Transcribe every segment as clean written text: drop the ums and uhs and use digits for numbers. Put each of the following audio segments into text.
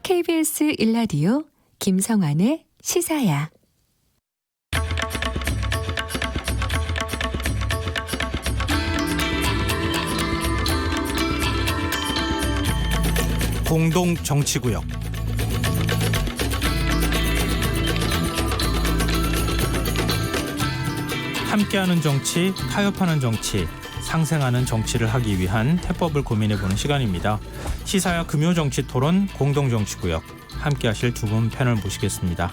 KBS 1라디오 김성환의 시사야. 공동 정치구역. 함께하는 정치, 타협하는 정치, 상생하는 정치를 하기 위한 태법을 고민해보는 시간입니다. 시사야 금요정치 토론 공동정치구역. 함께하실 두 분 패널 모시겠습니다.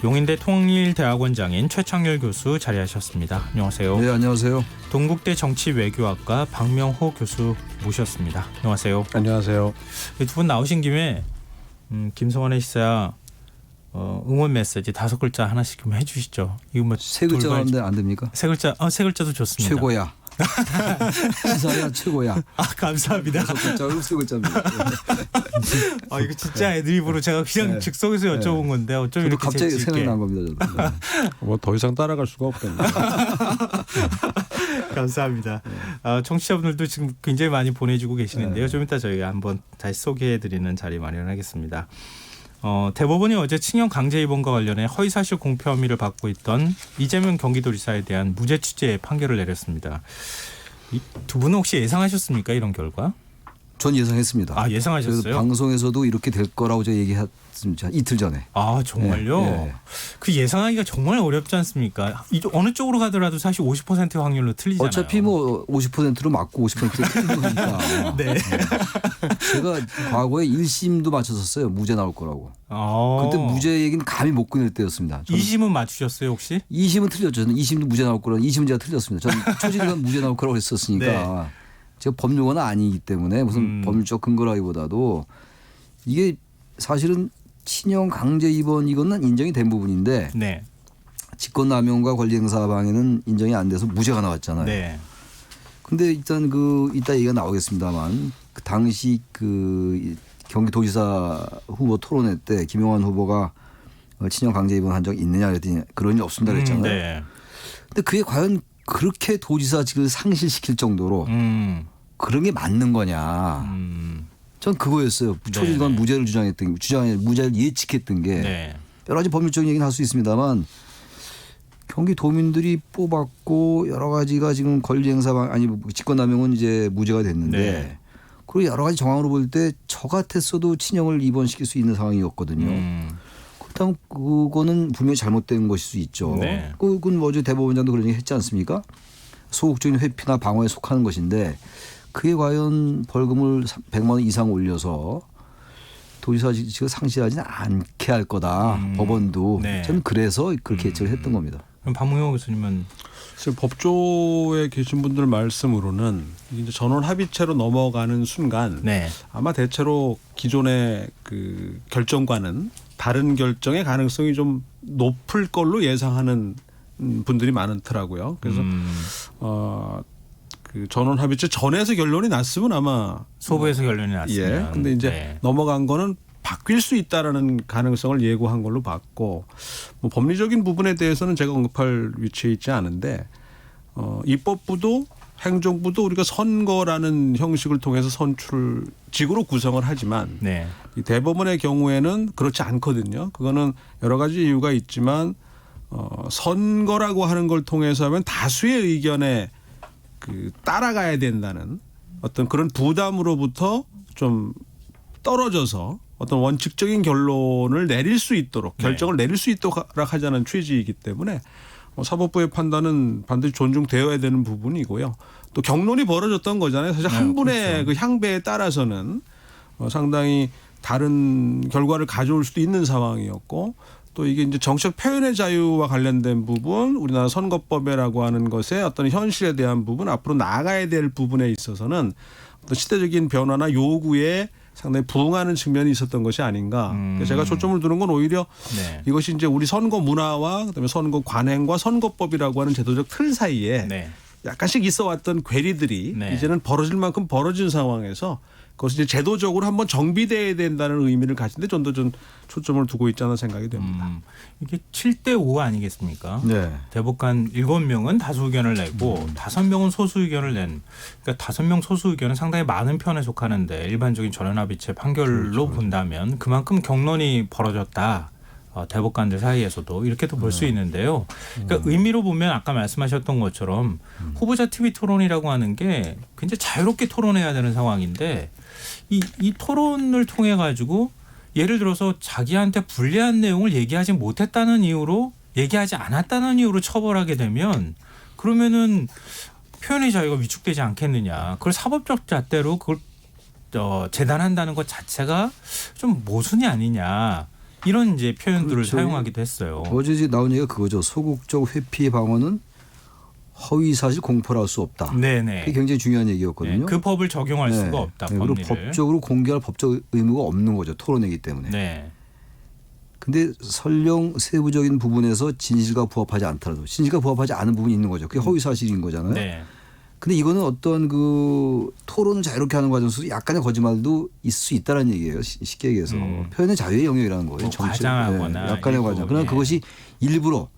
용인대 통일대학원장인 최창렬 교수 자리하셨습니다. 안녕하세요. 네, 안녕하세요. 동국대 정치외교학과 박명호 교수 모셨습니다. 안녕하세요. 안녕하세요. 두 분 나오신 김에 김성환의 시사야 응원 메시지 5글자 하나씩 좀 해주시죠. 이거 뭐 세 글자 하는데 안 됩니까? 세 글자도 좋습니다. 최고야. 시사야 최고야. 아, 감사합니다. 6글자로 세 글자입니다. 아, 이거 진짜 애드립으로 제가 그냥 즉석에서 여쭤본 건데 어쩜 이렇게 갑자기 재치 있게. 생각난 겁니다. 저도. 뭐 더 이상 따라갈 수가 없겠네요. 감사합니다. 청취자분들도 지금 굉장히 많이 보내주고 계시는데요. 네. 좀 이따 저희가 한번 다시 소개해드리는 자리 마련하겠습니다. 대법원이 어제 친형 강제 입원과 관련해 허위사실 공표 혐의를 받고 있던 이재명 경기도지사에 대한 무죄 취지의 판결을 내렸습니다. 이 두 분은 혹시 예상하셨습니까? 이런 결과? 전 예상했습니다. 아, 예상하셨어요? 그래서 방송에서도 이렇게 될 거라고 제가 얘기했습니다. 이틀 전에. 아, 정말요? 네. 그 예상하기가 정말 어렵지 않습니까? 어느 쪽으로 가더라도 사실 50% 확률로 틀리잖아요. 어차피 뭐 50%로 맞고 50%로 틀린 거니까. 네. 제가 과거에 1심도 맞췄었어요. 무죄 나올 거라고. 그때 무죄 얘기는 감히 못 꺼낼 때였습니다. 2심은 맞추셨어요 혹시? 2심은 틀렸죠. 저는 2심도 무죄 나올 거라고. 2심은 제가 틀렸습니다. 저는 초지일관 무죄 나올 거라고 했었으니까. 네. 제가 법률가는 아니기 때문에 무슨 법률적 근거라기보다도 이게 사실은 친형 강제 입원 이거는 인정이 된 부분인데 네. 직권남용과 권리행사 방해는 인정이 안 돼서 무죄가 나왔잖아요. 네. 근데 일단 이따 얘기가 나오겠습니다만 그 당시 그 경기도지사 후보 토론회 때 김용환 후보가 친형 강제 입원 한 적 있느냐 그랬더니 그런 일 없습니다 그랬잖아요. 네. 근데 그게 과연 그렇게 도지사직을 상실시킬 정도로 그런 게 맞는 거냐. 전 그거였어요. 초지일관 네. 무죄를 무죄를 예측했던 게 네. 여러 가지 법률적인 얘기는 할 수 있습니다만 경기도민들이 뽑았고 여러 가지가 지금 권리행사 직권남용은 이제 무죄가 됐는데 네. 그리고 여러 가지 정황으로 볼 때 저 같았어도 친형을 입원시킬 수 있는 상황이었거든요. 그렇다면 그거는 분명히 잘못된 것일 수 있죠. 네. 그건 어제 대법원장도 그런 얘기 했지 않습니까? 소극적인 회피나 방어에 속하는 것인데 그게 과연 벌금을 100만 원 이상 올려서 도지사직을 상실하지는 않게 할 거다. 법원도. 네. 저는 그래서 그렇게 예측을 했던 겁니다. 그럼 박문영 교수님은 지금 법조에 계신 분들 말씀으로는 이제 전원 합의체로 넘어가는 순간 네. 아마 대체로 기존의 그 결정과는 다른 결정의 가능성이 좀 높을 걸로 예상하는 분들이 많더라고요. 그래서 그 전원 합의체 전에서 결론이 났으면 아마 소부에서 결론이 났으면. 예. 근데 이제 네. 넘어간 거는 바뀔 수 있다라는 가능성을 예고한 걸로 봤고 뭐 법리적인 부분에 대해서는 제가 언급할 위치에 있지 않은데 입법부도 행정부도 우리가 선거라는 형식을 통해서 선출직으로 구성을 하지만 네. 이 대법원의 경우에는 그렇지 않거든요. 그거는 여러 가지 이유가 있지만 선거라고 하는 걸 통해서 하면 다수의 의견에 그 따라가야 된다는 어떤 그런 부담으로부터 좀 떨어져서 어떤 원칙적인 결론을 내릴 수 있도록 결정을 내릴 수 있도록 하자는 취지이기 때문에 사법부의 판단은 반드시 존중되어야 되는 부분이고요. 또 경론이 벌어졌던 거잖아요. 사실 한 분의 그렇죠. 그 향배에 따라서는 상당히 다른 결과를 가져올 수도 있는 상황이었고 또 이게 이제 정책 표현의 자유와 관련된 부분, 우리나라 선거법이라고 하는 것의 어떤 현실에 대한 부분, 앞으로 나아가야 될 부분에 있어서는 어떤 시대적인 변화나 요구에 상당히 부응하는 측면이 있었던 것이 아닌가. 제가 초점을 두는 건 오히려 네. 이것이 이제 우리 선거 문화와 그다음에 선거 관행과 선거법이라고 하는 제도적 틀 사이에 네. 약간씩 있어왔던 괴리들이 네. 이제는 벌어질 만큼 벌어진 상황에서 그것이 이제 제도적으로 한번 정비돼야 된다는 의미를 가진데 좀 더 좀 초점을 두고 있지 않나 생각이 됩니다. 이게 7대5 아니겠습니까? 네. 대법관 7명은 다수 의견을 내고 5명은 소수 의견을 낸. 그러니까 5명 소수 의견은 상당히 많은 편에 속하는데 일반적인 전원합의체 판결로 본다면 그만큼 격론이 벌어졌다. 대법관들 사이에서도 이렇게도 볼 수 있는데요. 그러니까 의미로 보면 아까 말씀하셨던 것처럼 후보자 TV 토론이라고 하는 게 굉장히 자유롭게 토론해야 되는 상황인데 이 토론을 통해 가지고 예를 들어서 자기한테 불리한 내용을 얘기하지 못했다는 이유로 얘기하지 않았다는 이유로 처벌하게 되면 그러면은 표현의 자유가 위축되지 않겠느냐. 그걸 사법적 잣대로 그걸 재단한다는 것 자체가 좀 모순이 아니냐. 이런 이제 표현들을 그렇죠. 사용하기도 했어요. 어제 이제 나온 얘기가 그거죠. 소극적 회피 방어는 허위 사실 공표를 할 수 없다. 네네. 그게 굉장히 중요한 얘기였거든요. 네, 그 법을 적용할 네. 수가 없다. 네, 그리고 법리를. 법적으로 공개할 법적 의무가 없는 거죠. 토론이기 때문에. 네. 근데 설령 세부적인 부분에서 진실과 부합하지 않더라도 진실과 부합하지 않은 부분이 있는 거죠. 그게 허위 사실인 거잖아요. 네. 근데 이거는 어떤 그 토론을 자유롭게 하는 과정 속에서 약간의 거짓말도 있을 수 있다는 얘기예요. 쉽게 얘기해서 표현의 자유의 영역이라는 거예요. 뭐 정치. 과장하거나 약간의 일부, 과장. 그러나 예. 그것이 일부러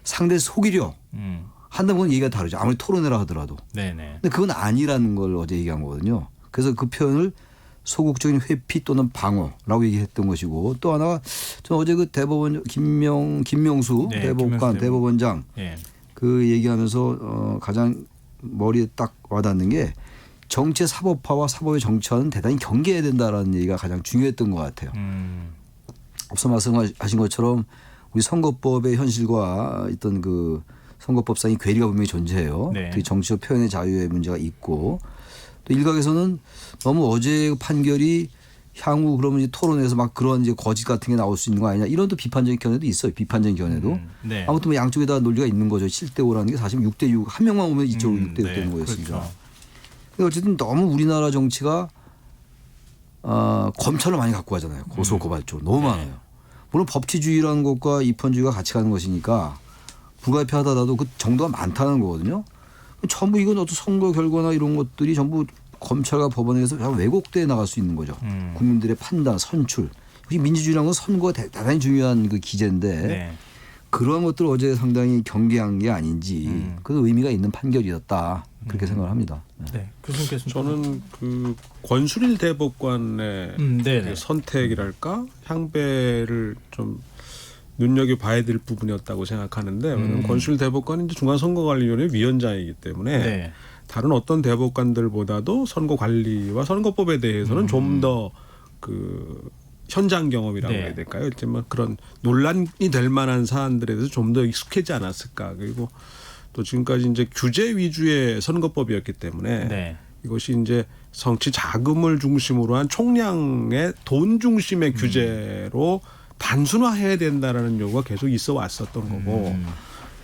상대 속이려 한다면 얘기가 다르죠. 아무리 토론회라 하더라도. 네네. 근데 그건 아니라는 걸 어제 얘기한 거거든요. 그래서 그 표현을 소극적인 회피 또는 방어라고 얘기했던 것이고 또 하나가 저 어제 그 대법원 김명수 네, 대법관 김명수 대법원장 예. 그 얘기하면서 가장 머리에 딱 와닿는 게 정치의 사법화와 사법의 정치화는 대단히 경계해야 된다라는 얘기가 가장 중요했던 것 같아요. 앞서 말씀하신 것처럼 우리 선거법의 현실과 있던 그 선거법상의 괴리가 분명히 존재해요. 네. 특히 정치적 표현의 자유의 문제가 있고 또 일각에서는 너무 어제의 판결이 향후 그러면 이제 토론에서 막 그런 이제 거짓 같은 게 나올 수 있는 거 아니냐 이런 또 비판적인 견해도 있어요. 비판적인 견해도. 네. 아무튼 뭐 양쪽에 다 논리가 있는 거죠. 7대5라는 게 사실 6대6 한 명만 오면 이쪽으로 6대6 네. 되는 거였으니까. 그렇죠. 근데 어쨌든 너무 우리나라 정치가 검찰을 많이 갖고 가잖아요. 고소 고발 쪽으로 너무 많아요. 물론 법치주의라는 것과 입헌주의가 같이 가는 것이니까 불가피하다라도 그 정도가 많다는 거거든요. 전부 이건 어떤 선거 결과나 이런 것들이 전부 검찰과 법원에서 왜곡돼 나갈 수 있는 거죠. 국민들의 판단, 선출. 민주주의라는 건 선거가 대단히 중요한 그 기제인데 네. 그런 것들 어제 상당히 경계한 게 아닌지 그 의미가 있는 판결이었다. 그렇게 생각을 합니다. 네. 교수님께서 저는 그 권순일 대법관의 네네. 그 선택이랄까 향배를 좀 눈여겨 봐야 될 부분이었다고 생각하는데 왜냐하면 권순일 대법관은 이제 중앙선거관리위원회 위원장이기 때문에 네. 다른 어떤 대법관들보다도 선거관리와 선거법에 대해서는 좀 더 그 현장 경험이라고 네. 해야 될까요? 일단 그런 논란이 될 만한 사안들에 대해서 좀 더 익숙하지 않았을까. 그리고 또 지금까지 이제 규제 위주의 선거법이었기 때문에 네. 이것이 이제 정치 자금을 중심으로 한 총량의 돈 중심의 규제로 단순화해야 된다라는 요구가 계속 있어 왔었던 거고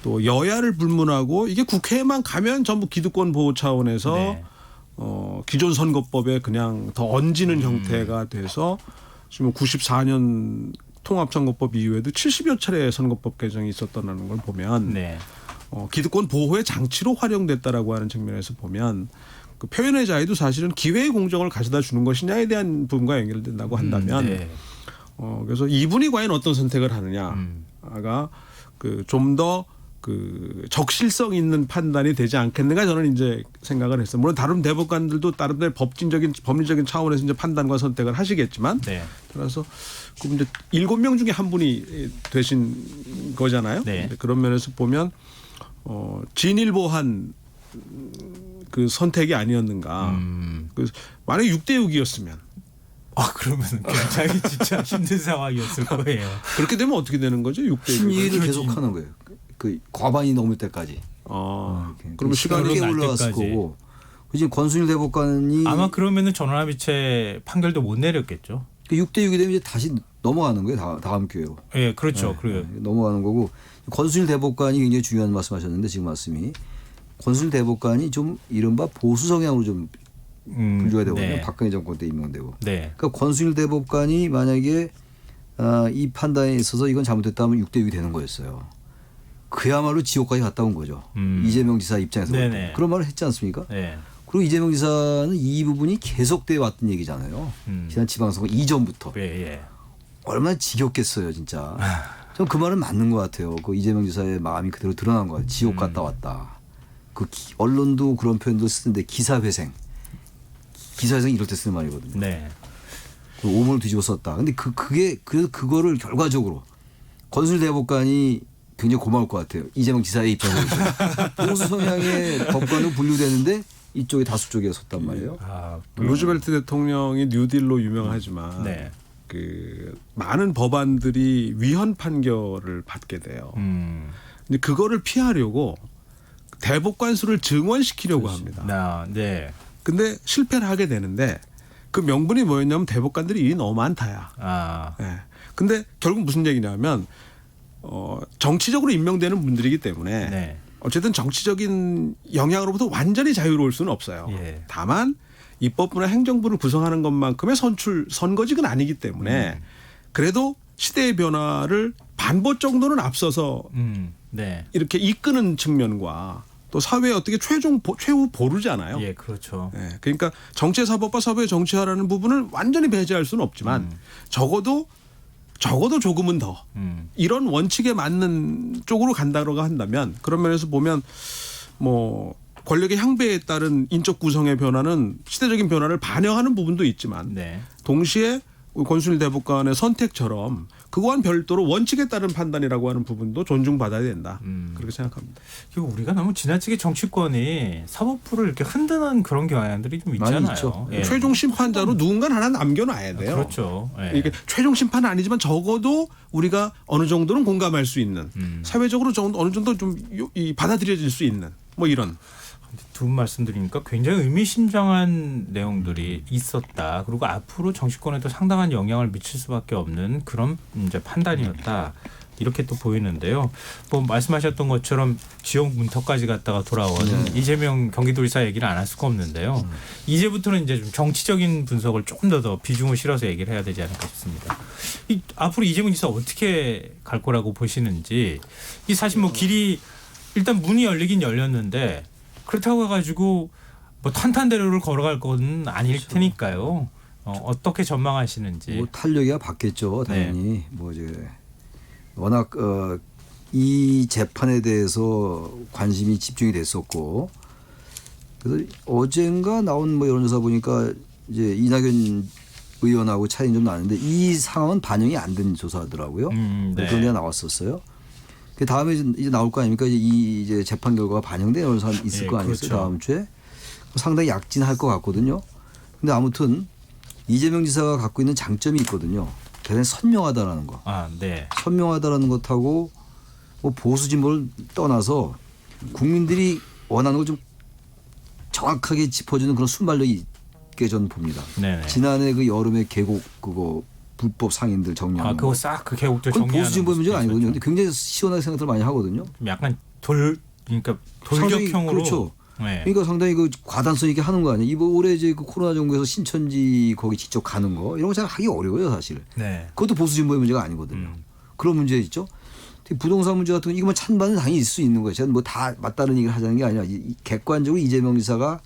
또 여야를 불문하고 이게 국회에만 가면 전부 기득권 보호 차원에서 네. 기존 선거법에 그냥 더 얹이는 형태가 돼서 지금 94년 통합선거법 이후에도 70여 차례 선거법 개정이 있었다는 걸 보면 네. 기득권 보호의 장치로 활용됐다라고 하는 측면에서 보면 그 표현의 자유도 사실은 기회의 공정을 가져다 주는 것이냐에 대한 부분과 연결된다고 한다면 네. 그래서 이분이 과연 어떤 선택을 하느냐가 그 좀 더 그 적실성 있는 판단이 되지 않겠는가 저는 이제 생각을 했어요. 물론 다른 대법관들도 다른 법리적인 차원에서 이제 판단과 선택을 하시겠지만 네. 그래서 그 이제 7명 중에 한 분이 되신 거잖아요. 네. 그런 면에서 보면 진일보한 그 선택이 아니었는가. 그래서 만약에 6대6이었으면 그러면 굉장히 진짜 힘든 상황이었을 거예요. 그렇게 되면 어떻게 되는 거죠? 6대6. 심리를 계속 하는 거예요. 그 과반이 넘을 때까지. 그러면 시간이 꽤 날 올라갔을 때까지. 거고. 지금 권순일 대법관이 아마 그러면은 전원합의체 판결도 못 내렸겠죠. 6대6이 되면 이제 다시 넘어가는 거예요. 다음 기회로. 예, 그렇죠. 그래요. 넘어가는 거고 권순일 대법관이 굉장히 중요한 말씀하셨는데 지금 말씀이 권순일 대법관이 좀 이른바 보수 성향으로 좀 분류가 되거든요. 네. 박근혜 정권 때 임명되고. 네. 그러니까 권순일 대법관이 만약에 이 판단에 있어서 이건 잘못됐다면 6대6이 되는 거였어요. 그야말로 지옥까지 갔다 온 거죠. 이재명 지사 입장에서. 네네. 그런 말을 했지 않습니까? 네. 그리고 이재명 지사는 이 부분이 계속돼 왔던 얘기잖아요. 지난 지방선거 이전부터. 예. 얼마나 지겹겠어요, 진짜. 전 그 말은 맞는 것 같아요. 그 이재명 지사의 마음이 그대로 드러난 것 같아요. 지옥 갔다 왔다. 언론도 그런 표현도 쓰는데 기사회생. 기사회생 이럴 때 쓰는 말이거든요. 네. 그 오물을 뒤집어 썼다. 근데 그래서 그거를 결과적으로 건술대법관이 굉장히 고마울 것 같아요. 이재명 지사의 입장에서. 보수 성향의 법관으로 분류되는데 이쪽이 다수 쪽에 섰단 말이에요. 루즈벨트 대통령이 뉴딜로 유명하지만 네. 그 많은 법안들이 위헌 판결을 받게 돼요. 근데 그거를 피하려고 대법관 수를 증원시키려고 합니다. 네. 근데 실패를 하게 되는데 그 명분이 뭐였냐면 대법관들이 일이 너무 많다야. 네. 근데 결국 무슨 얘기냐면 정치적으로 임명되는 분들이기 때문에 네. 어쨌든 정치적인 영향으로부터 완전히 자유로울 수는 없어요. 예. 다만 입법부나 행정부를 구성하는 것만큼의 선거직은 아니기 때문에 그래도 시대의 변화를 반보 정도는 앞서서 네. 이렇게 이끄는 측면과 또 사회의 어떻게 최후 보루잖아요. 예, 그렇죠. 네. 그러니까 정치의 사법과 사법의 정치화라는 부분을 완전히 배제할 수는 없지만 적어도 조금은 더 이런 원칙에 맞는 쪽으로 간다고 한다면 그런 면에서 보면 뭐 권력의 향배에 따른 인적 구성의 변화는 시대적인 변화를 반영하는 부분도 있지만 네. 동시에 권순일 대법관의 선택처럼 그거와는 별도로 원칙에 따른 판단이라고 하는 부분도 존중받아야 된다. 그렇게 생각합니다. 그리고 우리가 너무 지나치게 정치권이 사법부를 이렇게 흔드는 그런 경향들이 좀 많이 있잖아요. 있죠. 예. 최종 심판자로 누군가 하나 남겨놔야 돼요. 그렇죠. 예. 이게 최종 심판은 아니지만 적어도 우리가 어느 정도는 공감할 수 있는 사회적으로 어느 정도 좀 받아들여질 수 있는 뭐 이런. 두 분 말씀드리니까 굉장히 의미심장한 내용들이 있었다. 그리고 앞으로 정치권에도 상당한 영향을 미칠 수밖에 없는 그런 이제 판단이었다. 이렇게 또 보이는데요. 뭐 말씀하셨던 것처럼 지역 문턱까지 갔다가 돌아온 이재명 경기도지사 얘기를 안 할 수가 없는데요. 이제부터는 이제 좀 정치적인 분석을 조금 더 비중을 실어서 얘기를 해야 되지 않을까 싶습니다. 앞으로 이재명 지사 어떻게 갈 거라고 보시는지. 이 사실 뭐 길이 일단 문이 열리긴 열렸는데 그렇다고 해가지고 뭐 탄탄대로를 걸어갈 건 아닐 테니까요. 어떻게 전망하시는지. 뭐 탄력이야 받겠죠, 당연히. 뭐 이제 워낙 이 재판에 대해서 관심이 집중이 됐었고, 그래서 어젠가 나온 뭐 여론조사 보니까 이제 이낙연 의원하고 차이는 좀 나는데 이 상황은 반영이 안 된 조사더라고요. 네. 그런 게 나왔었어요. 그 다음에 이제 나올 거 아닙니까? 이제 재판 결과가 반영된 여론조사 있을 거 아니겠어요? 그렇죠. 다음 주에 상당히 약진할 것 같거든요. 근데 아무튼 이재명 지사가 갖고 있는 장점이 있거든요. 대단히 선명하다라는 거. 네. 선명하다라는 것하고 뭐 보수 진보를 떠나서 국민들이 원하는 걸 좀 정확하게 짚어주는 그런 순발력이 있게 저는 봅니다. 네네. 지난해 그 여름에 계곡 그거 불법 상인들 정리하는 그거 거. 싹 그 계곡들 그건 정리하는 보수 진보 문제가 아니거든요. 근데 있었죠. 굉장히 시원하게 생각들 많이 하거든요. 약간 그러니까 상당히 돌격형으로. 그렇죠. 네. 그러니까 상당히 그 과단성 있게 하는 거 아니에요. 이번 올해 이제 그 코로나 정부에서 신천지 거기 직접 가는 거 이런 거 잘 하기 어려워요, 사실. 네. 그것도 보수 진보의 문제가 아니거든요. 그런 문제 있죠. 부동산 문제 같은 거 이거만 찬반은 당연히 있을 수 있는 거예요. 제가 뭐 다 맞다는 얘기를 하자는 게 아니라 객관적으로 이재명 지사가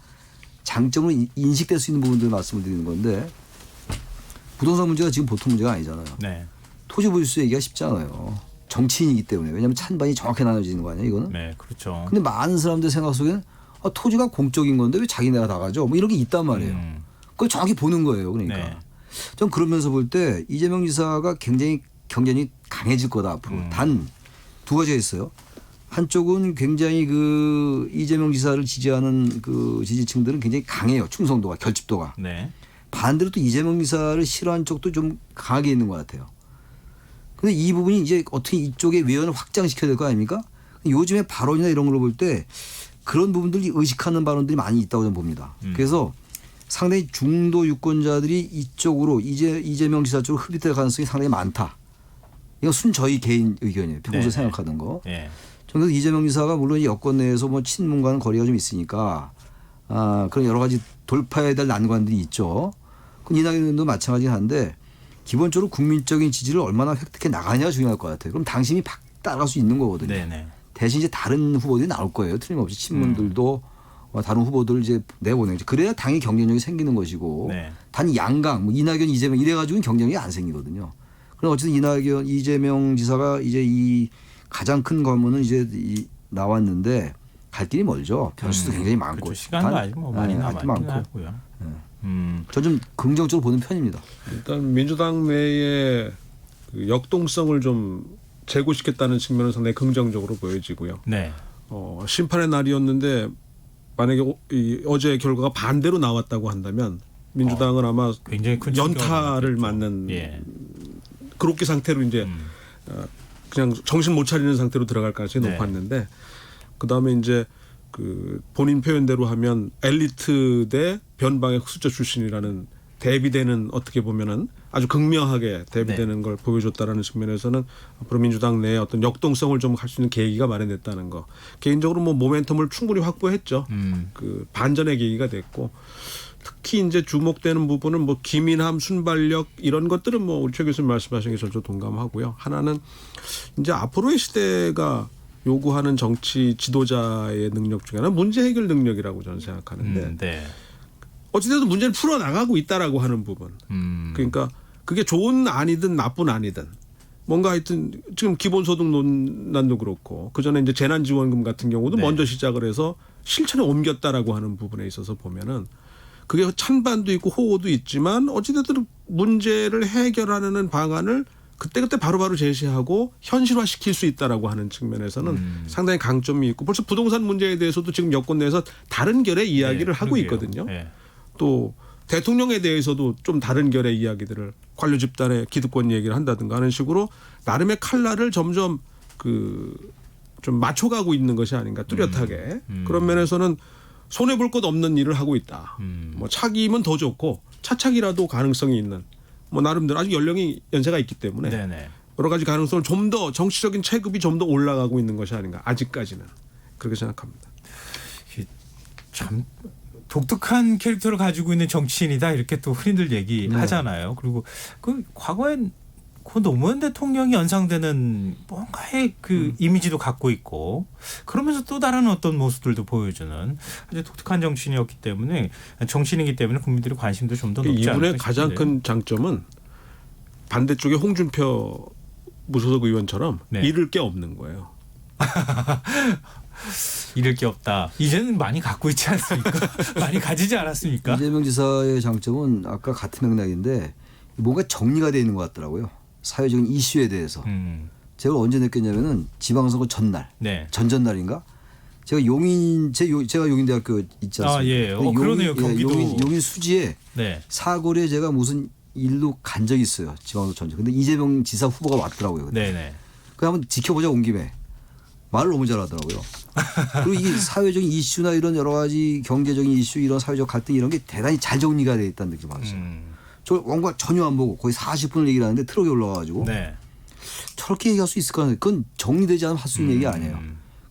장점으로 인식될 수 있는 부분들 말씀을 드리는 건데 부동산 문제가 지금 보통 문제가 아니잖아요. 네. 토지 보유수 얘기가 쉽지 않아요. 정치인이기 때문에. 왜냐하면 찬반이 정확히 나눠지는 거 아니에요, 이거는. 네, 그렇죠. 근데 많은 사람들 생각 속에는 토지가 공적인 건데 왜 자기네가 다 가져? 뭐 이런 게 있단 말이에요. 그걸 정확히 보는 거예요. 그러니까. 네. 전 그러면서 볼 때 이재명 지사가 굉장히 경쟁이 강해질 거다 앞으로. 단 두 가지가 있어요. 한쪽은 굉장히 그 이재명 지사를 지지하는 그 지지층들은 굉장히 강해요. 충성도가, 결집도가. 네. 반대로 또 이재명 지사를 싫어하는 쪽도 좀 강하게 있는 것 같아요. 근데 이 부분이 이제 어떻게 이쪽의 외연을 확장시켜야 될 거 아닙니까? 요즘에 발언이나 이런 걸로 볼 때 그런 부분들이 의식하는 발언들이 많이 있다고 저는 봅니다. 그래서 상당히 중도 유권자들이 이쪽으로 이재명 지사 쪽으로 흡입될 가능성이 상당히 많다. 이건 저희 개인 의견이에요. 평소에 생각하던 거. 네. 저는 그래서 이재명 지사가 물론 이 여권 내에서 뭐 친문과는 거리가 좀 있으니까 그런 여러 가지 돌파해야 될 난관들이 있죠. 이낙연 의원도 마찬가지긴 한데 기본적으로 국민적인 지지를 얼마나 획득해 나가냐가 중요할 것 같아요. 그럼 당신이 따라갈 수 있는 거거든요. 네네. 대신 이제 다른 후보들이 나올 거예요. 틀림없이 친문들도 다른 후보들을 이제 내보내죠. 그래야 당이 경쟁력이 생기는 것이고 네. 단 양강, 뭐 이낙연, 이재명 이래가지고는 경쟁력이 안 생기거든요. 그럼 어쨌든 이낙연, 이재명 지사가 이제 이 가장 큰 관문은 이제 나왔는데 갈 길이 멀죠. 변수도 굉장히 많고. 그렇죠. 시간도 아직 뭐 많이 남았긴 하고요. 저 좀 긍정적으로 보는 편입니다. 일단 민주당 내에 그 역동성을 좀 제고시켰다는 측면은 상당히 긍정적으로 보여지고요. 네. 심판의 날이었는데 만약에 어제 결과가 반대로 나왔다고 한다면 민주당은 아마 굉장히 큰 연타를 충격을 맞는 예. 그렇게 상태로 이제 그냥 정신 못 차리는 상태로 들어갈 가능성이 네. 높았는데 그다음에 이제 그 본인 표현대로 하면 엘리트 대 변방의 흑수저 출신이라는 대비되는 어떻게 보면은 아주 극명하게 대비되는 걸 보여줬다라는 측면에서는 앞으로 민주당 내에 어떤 역동성을 좀 할 수 있는 계기가 마련됐다는 거. 개인적으로 뭐 모멘텀을 충분히 확보했죠. 그 반전의 계기가 됐고 특히 이제 주목되는 부분은 뭐 기민함, 순발력 이런 것들은 뭐 우리 최 교수님 말씀하신 게 저도 동감하고요. 하나는 이제 앞으로의 시대가 요구하는 정치 지도자의 능력 중에 하나는 문제 해결 능력이라고 저는 생각하는데 네. 어찌됐든 문제를 풀어나가고 있다라고 하는 부분. 그러니까 그게 좋은 안이든 나쁜 안이든 뭔가 하여튼 지금 기본소득 논란도 그렇고 그전에 이제 재난지원금 같은 경우도 네. 먼저 시작을 해서 실천에 옮겼다라고 하는 부분에 있어서 보면은 그게 찬반도 있고 호호도 있지만 어찌됐든 문제를 해결하는 방안을 그때그때 바로바로 제시하고 현실화시킬 수 있다라고 하는 측면에서는 상당히 강점이 있고 벌써 부동산 문제에 대해서도 지금 여권 내에서 다른 결의 이야기를 네, 하고 그러게요. 있거든요. 네. 또 대통령에 대해서도 좀 다른 결의 이야기들을 관료 집단의 기득권 얘기를 한다든가 하는 식으로 나름의 칼날을 점점 그 좀 맞춰가고 있는 것이 아닌가 뚜렷하게 그런 면에서는 손해 볼 것 없는 일을 하고 있다. 뭐 차기면 더 좋고 차차기라도 가능성이 있는 뭐 나름대로 아직 연세가 있기 때문에 네네. 여러 가지 가능성을 좀 더 정치적인 체급이 좀 더 올라가고 있는 것이 아닌가 아직까지는 그렇게 생각합니다. 참 독특한 캐릭터를 가지고 있는 정치인이다 이렇게 또 흔히들 얘기하잖아요. 그리고 그 과거엔 그 노무현 대통령이 연상되는 뭔가의 그 이미지도 갖고 있고 그러면서 또 다른 어떤 모습들도 보여주는 아주 독특한 정치인이었기 때문에 정치인이기 때문에 국민들의 관심도 좀 더 높지 않을까 이분의 가장 싶은데요. 큰 장점은 반대쪽에 홍준표 무소속 의원처럼 네. 잃을 게 없는 거예요. 잃을 게 없다. 이제는 많이 갖고 있지 않습니까? 많이 가지지 않았습니까? 이재명 지사의 장점은 아까 같은 맥락인데 뭔가 정리가 돼 있는 것 같더라고요. 사회적인 이슈에 대해서. 제가 언제 느꼈냐면은 지방선거 전날, 네. 전전날인가? 제가 제가 용인대학교 있지 않습니까? 아, 예. 그러네요. 경기도. 용인 수지에 네. 사거리에 제가 무슨 일로 간 적이 있어요. 지방선거 전전. 근데 이재명 지사 후보가 왔더라고요. 그때. 네네. 그 한번 지켜보자 온 김에 말을 너무 잘하더라고요. 그리고 이 사회적인 이슈나 이런 여러 가지 경제적인 이슈 이런 사회적 갈등 이런 게 대단히 잘 정리가 돼 있다는 느낌을 받았어요. 저 뭔가 전혀 안 보고 거의 40분을 얘기를 하는데 트럭에 올라가가지고 네. 저렇게 얘기할 수 있을까? 그건 정리되지 않으면 할 수 있는 얘기 아니에요.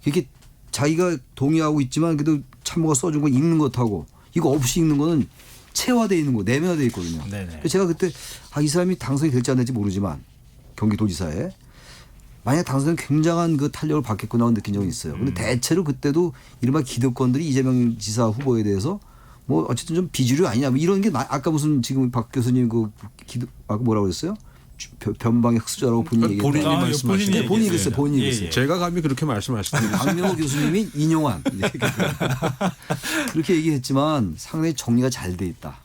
이렇게 자기가 동의하고 있지만 그래도 참모가 써준 거 읽는 것하고 이거 없이 읽는 거는 체화되어 있는 거 내면화되어 있거든요. 네네. 그래서 제가 그때 이 사람이 당선이 될지 안 될지 모르지만 경기도지사에 만약 당선되면 굉장한 그 탄력을 받겠구나 하는 느낀 적이 있어요. 근데 대체로 그때도 이른바 기득권들이 이재명 지사 후보에 대해서 뭐 어쨌든 좀 비주류 아니냐 뭐 이런 게 아까 무슨 지금 박 교수님 그 아까 뭐라고 그랬어요? 변방의 흑수저라고 본인이 본인이 얘기했다. 말씀하신 네, 본인이 그랬어요. 본인이 예, 그랬어요. 예. 제가 감히 그렇게 말씀하시더니 박명호 교수님이 인용한 그렇게 얘기했지만 상당히 정리가 잘 돼 있다.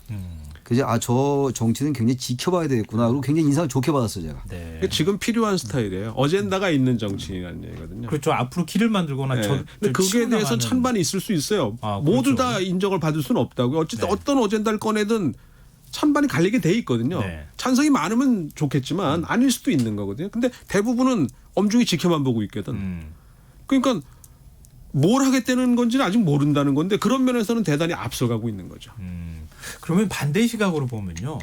그래서 저 정치는 굉장히 지켜봐야 되겠구나. 그리고 굉장히 인상을 좋게 받았어요 제가. 네. 지금 필요한 스타일이에요. 어젠다가 있는 정치인이라는 얘기거든요. 그렇죠. 앞으로 길을 만들거나 네. 근데 그게 대해서 찬반이 있을 수 있어요. 아, 모두 그렇죠. 다 인정을 받을 수는 없다고요. 어쨌든 네. 어떤 어젠다를 꺼내든 찬반이 갈리게 돼 있거든요. 네. 찬성이 많으면 좋겠지만 아닐 수도 있는 거거든요. 근데 대부분은 엄중히 지켜만 보고 있거든. 그러니까 뭘 하겠다는 건지는 아직 모른다는 건데 그런 면에서는 대단히 앞서가고 있는 거죠. 그러면 반대 시각으로 보면요.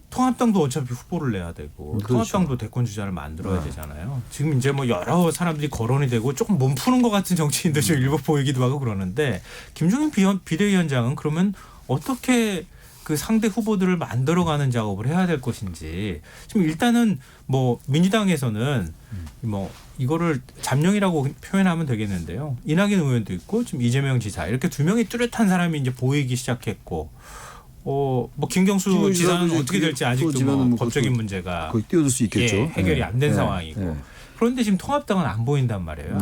통합당도 어차피 후보를 내야 되고 그렇죠. 통합당도 대권 주자를 만들어야 되잖아요. 지금 이제 뭐 여러 사람들이 거론이 되고 조금 몸 푸는 것 같은 정치인도 좀 일부 보이기도 하고 그러는데 김종인 비대위원장은 그러면 어떻게 그 상대 후보들을 만들어가는 작업을 해야 될 것인지 지금 일단은 뭐 민주당에서는 뭐 이거를 잠룡이라고 표현하면 되겠는데요. 이낙연 의원도 있고 지금 이재명 지사 이렇게 두 명이 뚜렷한 사람이 이제 보이기 시작했고 뭐 김경수 지사는 어떻게 될지 아직도 뭐 법적인 문제가 거의 뛰어들 수 있겠죠. 예, 해결이 안 된 상황이고 그런데 지금 통합당은 안 보인단 말이에요.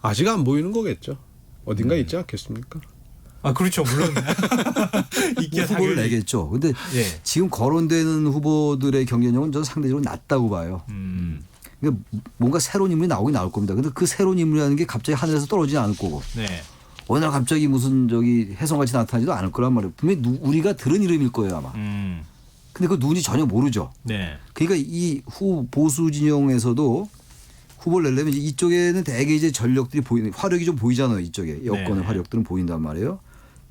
아직 안 보이는 거겠죠. 어딘가 있지 않겠습니까? 아 그렇죠. 물론 후보를 내겠죠. 근데 지금 거론되는 후보들의 경쟁력은 저는 상대적으로 낮다고 봐요. 그러니까 뭔가 새로운 인물이 나오긴 나올 겁니다. 근데 그 새로운 인물이라는 게 갑자기 하늘에서 떨어지지 않을 거고 어느 날 갑자기 무슨 혜성같이 나타나지도 않을 거란 말이에요. 분명히 우리가 들은 이름일 거예요 아마. 근데 그 누군지 전혀 모르죠. 그러니까 이 보수 진영에서도 후보를 내려면 이쪽에는 대개 이제 전력들이 보이는 화력이 좀 보이잖아요. 이쪽에 여권의 화력들은 보인단 말이에요.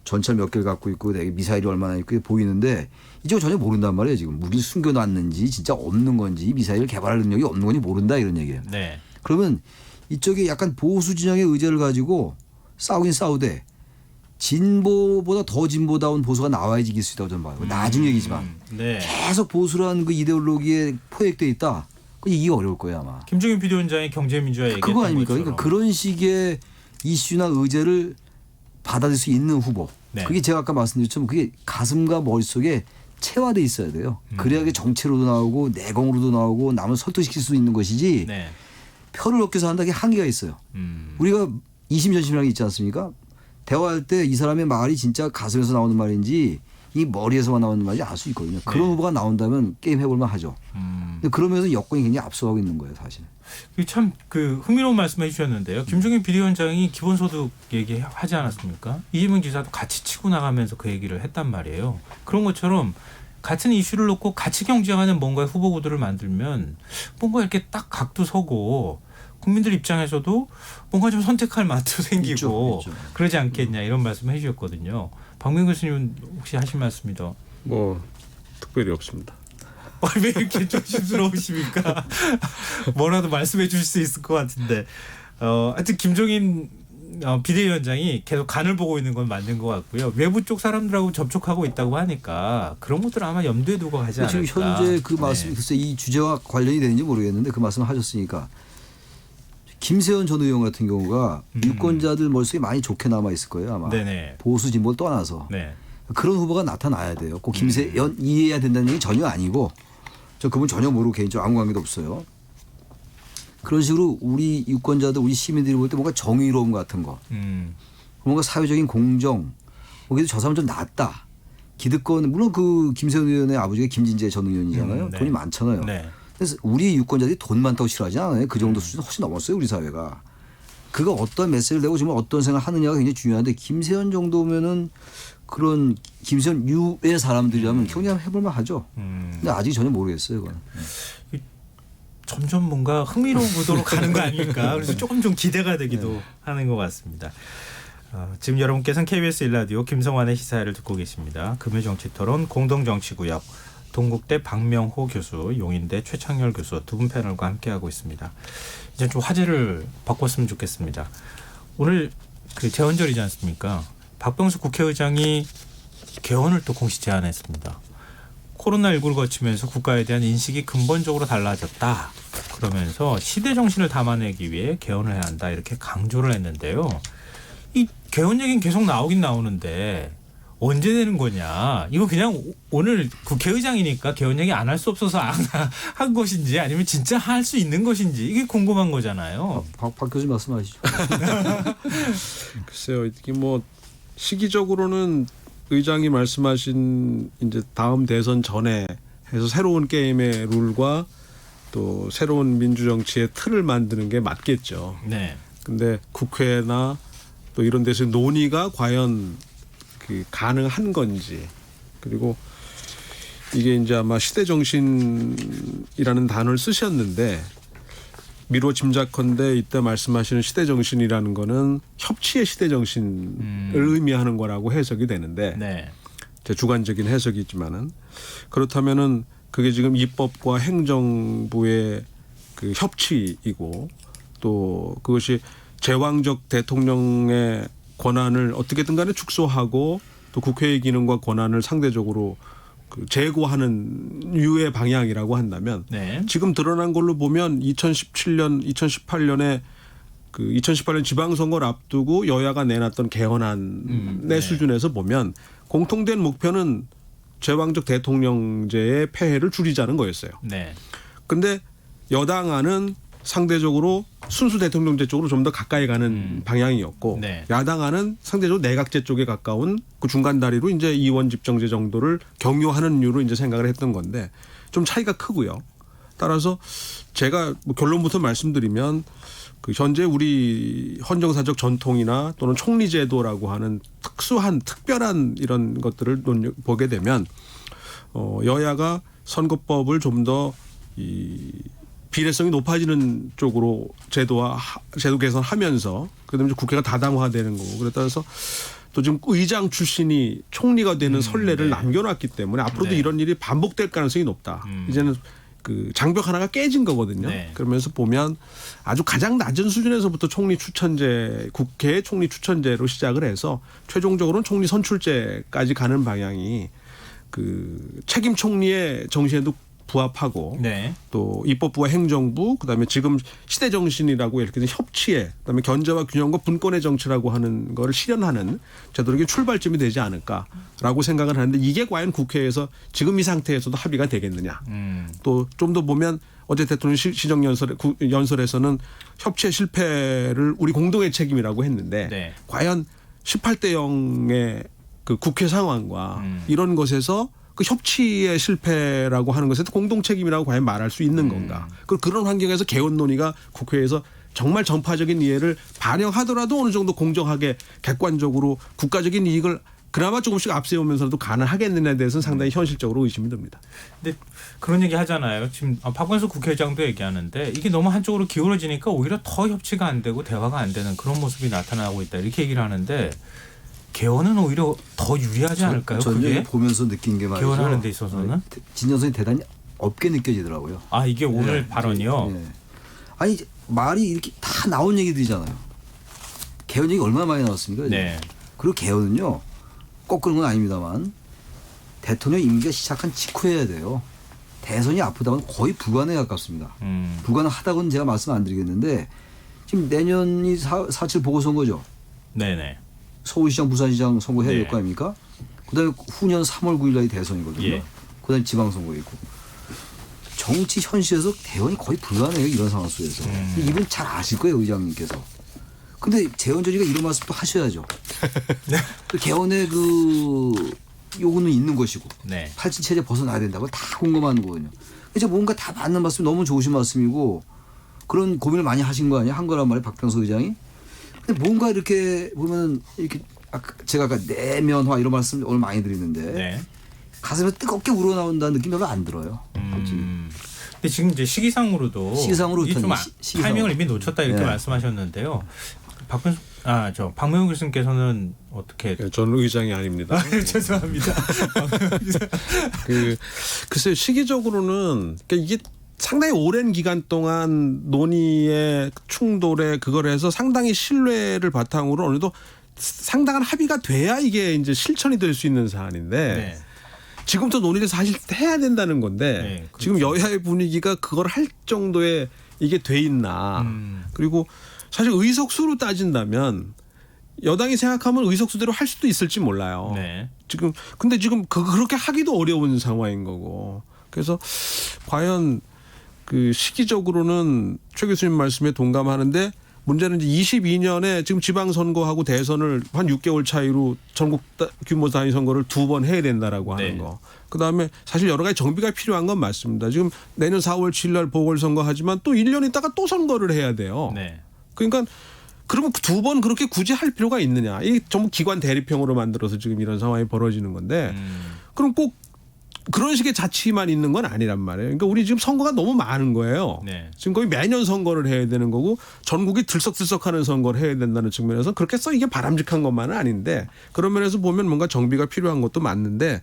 전철 몇 개를 갖고 있고 되게 미사일이 얼마나 있고 보이는데 이쪽은 전혀 모른단 말이에요. 지금 무기를 숨겨놨는지 진짜 없는 건지 미사일을 개발할 능력이 없는 건지 모른다 이런 얘기예요. 그러면 이쪽에 약간 보수 진영의 의제를 가지고 싸우긴 싸우되 진보보다 더 진보다운 보수가 나와야지 이길 수 있다고 저는 봐요. 나중 얘기지만 계속 보수라는 그 이데올로기에 포획돼 있다. 이게 어려울 거예요 아마. 김종인 비대위원장의 경제민주화 얘기했던 그거 아닙니까? 것처럼. 그러니까 그런 식의 이슈나 의제를 받아들일 수 있는 후보. 그게 제가 아까 말씀드렸지만 그게 가슴과 머릿속에 체화돼 있어야 돼요. 그래야 그게 정체로도 나오고 내공으로도 나오고 남을 설득시킬 수 있는 것이지 표를 얻기 위해서 한다 게 한계가 있어요. 우리가 이심전심이라는 게 있지 않습니까? 대화할 때 이 사람의 말이 진짜 가슴에서 나오는 말인지 이 머리에서만 나오는 말인지 알 수 있거든요. 그런 후보가 나온다면 게임 해볼만 하죠. 근데 그러면서 여권이 굉장히 앞서가고 있는 거예요 사실. 참 그 흥미로운 말씀해 주셨는데요. 김종인 비대위원장이 기본소득 얘기하지 않았습니까? 이재명 지사도 같이 치고 나가면서 그 얘기를 했단 말이에요. 그런 것처럼 같은 이슈를 놓고 같이 경쟁하는 뭔가의 후보구도를 만들면 뭔가 이렇게 딱 각도 서고 국민들 입장에서도 뭔가 좀 선택할 맛도 생기고 있죠. 그러지 않겠냐 이런 말씀을 해 주셨거든요. 박명 교수님은 혹시 하실 말씀이 더? 뭐 특별히 없습니다. 왜 이렇게 조심스러우십니까? 뭐라도 말씀해 주실 수 있을 것 같은데 하여튼 김종인 비대위원장이 계속 간을 보고 있는 건 맞는 것 같고요. 외부 쪽 사람들하고 접촉하고 있다고 하니까 그런 것들 아마 염두에 두고 가지 않을까. 지금 현재 그 말씀이 글쎄 이 주제와 관련이 되는지 모르겠는데 그 말씀을 하셨으니까 김세현 전 의원 같은 경우가 유권자들 머릿속에 많이 좋게 남아 있을 거예요 아마. 보수 진보를 떠나서. 그런 후보가 나타나야 돼요. 꼭 김세현 이해해야 된다는 얘기 전혀 아니고 저 그분 전혀 모르고 개인적으로 아무 관계도 없어요. 그런 식으로 우리 유권자들 우리 시민들이 볼 때 뭔가 정의로움 같은 거 뭔가 사회적인 공정 거기서 저 사람은 좀 낫다. 기득권 물론 그 김세현 의원의 아버지가 김진재 전 의원이잖아요. 돈이 많잖아요. 그래서 우리 유권자들이 돈 많다고 싫어하지 않아요. 그 정도 수준 훨씬 넘었어요 우리 사회가. 그가 어떤 메시지를 내고 지금 어떤 생각을 하느냐가 굉장히 중요한데 김세현 정도면은 그런 김세현 유의 사람들이라면 굉장히 해볼만 하죠. 근데 아직 전혀 모르겠어요. 그건. 점점 뭔가 흥미로운 구도로 가는 거 아닐까. 그래서 조금 좀 기대가 되기도 하는 것 같습니다. 지금 여러분께서는 KBS 1라디오 김성환의 시사회를 듣고 계십니다. 금요정치토론 공동정치구역 동국대 박명호 교수, 용인대 최창렬 교수 두 분 패널과 함께하고 있습니다. 이제 좀 화제를 바꿨으면 좋겠습니다. 오늘 그 재헌절이지 않습니까? 박병수 국회의장이 개헌을 또 공식 제안했습니다. 코로나19를 거치면서 국가에 대한 인식이 근본적으로 달라졌다. 그러면서 시대 정신을 담아내기 위해 개헌을 해야 한다. 이렇게 강조를 했는데요. 이 개헌 얘기는 계속 나오긴 나오는데 언제 되는 거냐. 이거 그냥 오늘 국회의장이니까 개헌 얘기 안 할 수 없어서 한 것인지 아니면 진짜 할 수 있는 것인지 이게 궁금한 거잖아요. 박 교수님 말씀하시죠. 글쎄요. 이게 뭐 시기적으로는 의장이 말씀하신 이제 다음 대선 전에 해서 새로운 게임의 룰과 또 새로운 민주정치의 틀을 만드는 게 맞겠죠. 근데 국회나 또 이런 데서 논의가 과연 그 가능한 건지 그리고 이게 이제 아마 시대정신이라는 단어를 쓰셨는데 미뤄 짐작컨대 이때 말씀하시는 시대정신이라는 거는 협치의 시대정신을 의미하는 거라고 해석이 되는데 제 주관적인 해석이지만은 그렇다면은 그게 지금 입법과 행정부의 그 협치이고 또 그것이 제왕적 대통령의 권한을 어떻게든 간에 축소하고 또 국회의 기능과 권한을 상대적으로 그 제고하는 유의 방향이라고 한다면 네. 지금 드러난 걸로 보면 2017년, 2018년에 그 2018년 지방선거를 앞두고 여야가 내놨던 개헌안의 네. 수준에서 보면 공통된 목표는 제왕적 대통령제의 폐해를 줄이자는 거였어요. 네. 근데 여당안은 상대적으로 순수 대통령제 쪽으로 좀 더 가까이 가는 방향이었고 네. 야당안은 상대적으로 내각제 쪽에 가까운 그 중간 다리로 이제 이원 집정제 정도를 경유하는 이유로 이제 생각을 했던 건데 좀 차이가 크고요. 따라서 제가 뭐 결론부터 말씀드리면 그 현재 우리 헌정사적 전통이나 또는 총리제도라고 하는 특별한 이런 것들을 보게 되면 여야가 선거법을 좀 더 이 비례성이 높아지는 쪽으로 제도 개선하면서 그다음에 국회가 다당화되는 거고 그래 따라서 또 지금 의장 출신이 총리가 되는 선례를 네. 남겨놨기 때문에 앞으로도 네. 이런 일이 반복될 가능성이 높다. 이제는 그 장벽 하나가 깨진 거거든요. 네. 그러면서 보면 아주 가장 낮은 수준에서부터 총리 추천제, 국회 총리 추천제로 시작을 해서 최종적으로는 총리 선출제까지 가는 방향이 그 책임 총리의 정신에도 부합하고 네. 또 입법부와 행정부 그다음에 지금 시대 정신이라고 이렇게 된 협치에 그다음에 견제와 균형과 분권의 정치라고 하는 거를 실현하는 제도적인 출발점이 되지 않을까라고 생각을 하는데 이게 과연 국회에서 지금 이 상태에서도 합의가 되겠느냐. 또 좀 더 보면 어제 대통령 시정연설에서는 협치의 실패를 우리 공동의 책임이라고 했는데 네. 과연 18대 0의 그 국회 상황과 이런 것에서 그 협치의 실패라고 하는 것에 공동 책임이라고 과연 말할 수 있는 건가? 그런 환경에서 개헌 논의가 국회에서 정말 전파적인 이해를 반영하더라도 어느 정도 공정하게 객관적으로 국가적인 이익을 그나마 조금씩 앞세우면서도 가능하겠느냐에 대해서는 상당히 현실적으로 의심이 듭니다. 근데 그런 얘기 하잖아요. 지금 박원순 국회의장도 얘기하는데 이게 너무 한쪽으로 기울어지니까 오히려 더 협치가 안 되고 대화가 안 되는 그런 모습이 나타나고 있다. 이렇게 얘기를 하는데 개헌은 오히려 더 유리하지 않을까요? 저는 그게 보면서 느낀 게 말이죠. 개헌하는 데 있어서는 진정성이 대단히 없게 느껴지더라고요. 아 이게 오늘 네. 발언이요. 네. 아니 말이 이렇게 다 나온 얘기들이잖아요. 개헌 얘기 얼마나 많이 나왔습니까? 네. 그리고 개헌은요. 꼭 그런 건 아닙니다만 대통령 임기가 시작한 직후에 해야 돼요. 대선이 앞으로는 거의 불가능에 가깝습니다. 불가능하다고는 제가 말씀 안 드리겠는데 지금 내년이 4.7 보궐선거죠. 네네. 서울시장, 부산시장 선거해야 될 네. 거 아닙니까? 그다음에 후년 3월 9일 날이 대선이거든요. 예. 그다음에 지방선거 있고. 정치 현실에서 대원이 거의 불가능해요. 이런 상황 속에서. 이분 잘 아실 거예요. 의장님께서. 근데 재헌조리가 이런 말씀도 하셔야죠. 그 개헌의 그 요구는 있는 것이고 네. 87 체제 벗어나야 된다고 다 공감하는 거거든요. 그래서 뭔가 다 맞는 말씀이 너무 좋으신 말씀이고 그런 고민을 많이 하신 거 아니에요? 한 거란 말이에요. 박병석 의장이. 근데 뭔가 이렇게 보면 이렇게 제가 아까 내면화 이런 말씀 오늘 많이 드리는데 네. 가슴에 뜨겁게 우러나온다는 느낌 별로 안 들어요. 근데 지금 이제 시기상으로도 시기상으로 이게 좀 시기상으로. 타이밍을 이미 놓쳤다 이렇게 네. 말씀하셨는데요. 박명훈 교수님께서는 어떻게? 저는 의장이 아닙니다. 죄송합니다. 글쎄요 시기적으로는 그러니까 이게 상당히 오랜 기간 동안 논의의 충돌에 그걸 해서 상당히 신뢰를 바탕으로 어느 정도 상당한 합의가 돼야 이게 이제 실천이 될 수 있는 사안인데 네. 지금부터 논의를 사실 해야 된다는 건데 네, 그렇죠. 지금 여야의 분위기가 그걸 할 정도의 이게 돼 있나. 그리고 사실 의석수로 따진다면 여당이 생각하면 의석수대로 할 수도 있을지 몰라요. 네. 근데 지금 그렇게 하기도 어려운 상황인 거고. 그래서 과연 그 시기적으로는 최 교수님 말씀에 동감하는데 문제는 이제 22년에 지금 지방선거하고 대선을 한 6개월 차이로 전국 규모 단위 선거를 2번 해야 된다라고 하는 네. 거. 그다음에 사실 여러 가지 정비가 필요한 건 맞습니다. 지금 내년 4월 7일 날 보궐선거 하지만 또 1년 있다가 또 선거를 해야 돼요. 네. 그러니까 그러면 2번 그렇게 굳이 할 필요가 있느냐. 이게 전부 기관 대립형으로 만들어서 지금 이런 상황이 벌어지는 건데 그럼 꼭 그런 식의 자치만 있는 건 아니란 말이에요. 그러니까 우리 지금 선거가 너무 많은 거예요. 네. 지금 거의 매년 선거를 해야 되는 거고 전국이 들썩들썩하는 선거를 해야 된다는 측면에서 그렇게 써 이게 바람직한 것만은 아닌데 그런 면에서 보면 뭔가 정비가 필요한 것도 맞는데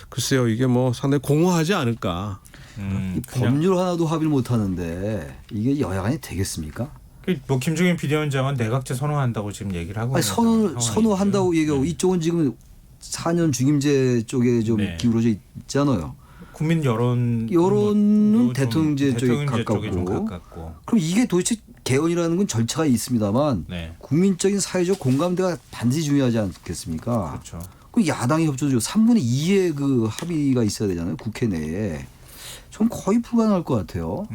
글쎄요 이게 뭐 상당히 공허하지 않을까. 이 법률 하나도 합의를 못 하는데 이게 여야간이 되겠습니까? 뭐 김종인 비대위원장은 내각제 선언한다고 지금 얘기를 하고 아니, 있는 상황이고요. 선호한다고 얘기하고 이쪽은 지금 4년 중임제 쪽에 좀 네. 기울어져 있잖아요. 국민 여론은 여론은 대통령제 쪽에 쪽에 좀 가깝고. 가깝고. 그럼 이게 도대체 개헌이라는 건 절차가 있습니다만 네. 국민적인 사회적 공감대가 반드시 중요하지 않겠습니까? 그렇죠. 그 야당이 협조죠. 3분의 2의 그 합의가 있어야 되잖아요. 국회 내에. 전 거의 불가능할 것 같아요.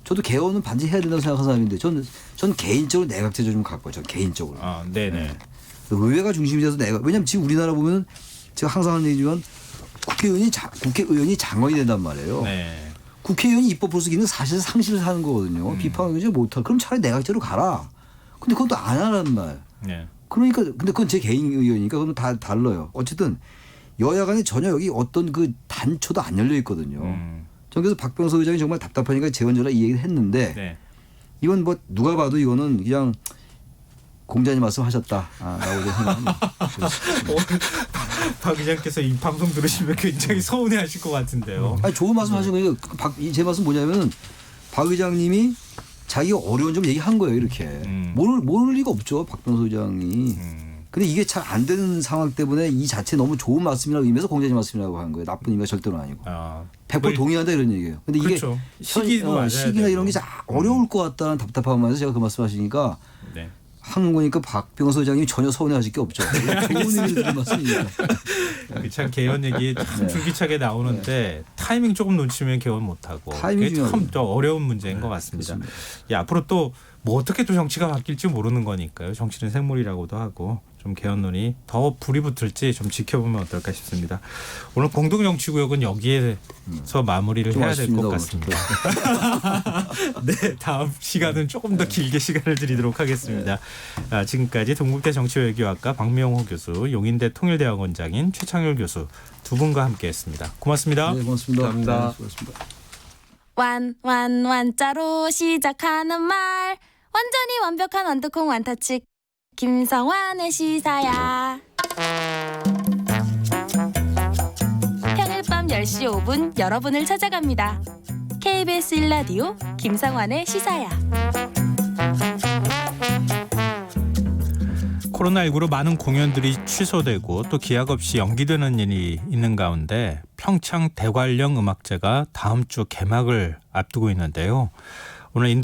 저도 개헌은 반드시 해야 된다고 생각하는 사람인데 저는 개인적으로 내각제를 좀 갖고 저는 개인적으로. 네네. 의회가 중심이 돼서 왜냐하면 지금 우리나라 보면 제가 항상 하는 얘기지만 국회의원이 장관이 된단 말이에요. 네. 국회의원이 입법으로서 기능 사실 상실을 하는 거거든요. 비판하지 못할. 그럼 차라리 내각제로 가라. 근데 그것도 안 하라는 말. 네. 그러니까 근데 그건 제 개인 의견이니까 그건 다 달라요. 어쨌든 여야 간에 전혀 여기 어떤 그 단초도 안 열려 있거든요. 전 그래서 박병석 의장이 정말 답답하니까 재원전화 이 얘기를 했는데 네. 이건 뭐 누가 봐도 이거는 그냥 공자님 말씀하셨다. 라고 생각합니다. 박 의장께서 이 방송 들으시면 굉장히 서운해하실 것 같은데요. 아니, 좋은 말씀 하신 거예요. 제 말씀 뭐냐면 박 의장님이 자기가 어려운 점 얘기한 거예요. 이렇게. 모를 리가 없죠. 박병석 의장이. 근데 이게 잘 안 되는 상황 때문에 이 자체 너무 좋은 말씀이라고 의미해서 공자님 말씀이라고 한 거예요. 나쁜 의미가 절대로 아니고. 100% 동의한다 이런 얘기예요. 근데 이게 그렇죠. 시기도 맞아야 시기나 되고. 이런 게 어려울 것 같다는 답답함에서 제가 그 말씀하시니까 네. 한 거니까 박병석 의장님이 전혀 서운해하실 게 없죠. 좋은 의미로 드린 말씀이니까. 참 개헌 얘기 참 줄기차게 나오는데 타이밍 조금 놓치면 개헌 못하고 타이밍이 그게 참 중요하죠. 더 어려운 문제인 것 같습니다. 앞으로 또 뭐 어떻게 또 정치가 바뀔지 모르는 거니까요. 정치는 생물이라고도 하고 좀 개헌론이 더 불이 붙을지 좀 지켜보면 어떨까 싶습니다. 오늘 공동정치구역은 여기에서 마무리를 해야 될 것 같습니다. 네, 다음 시간은 조금 더 길게 시간을 드리도록 하겠습니다. 지금까지 동국대 정치외교학과 박명호 교수, 용인대 통일대학원장인 최창렬 교수 두 분과 함께했습니다. 고맙습니다. 네, 고맙습니다. 감사합니다. 네, 수고하셨습니다. 완자로 시작하는 말 완전히 완벽한 완두콩 완타치 김성환의 시사야. 평일 밤 10시 5분 여러분을 찾아갑니다. KBS 1라디오 김성환의 시사야. 코로나19로 많은 공연들이 취소되고 또 기약 없이 연기되는 일이 있는 가운데 평창 대관령 음악제가 다음 주 개막을 앞두고 있는데요. 오늘 인터뷰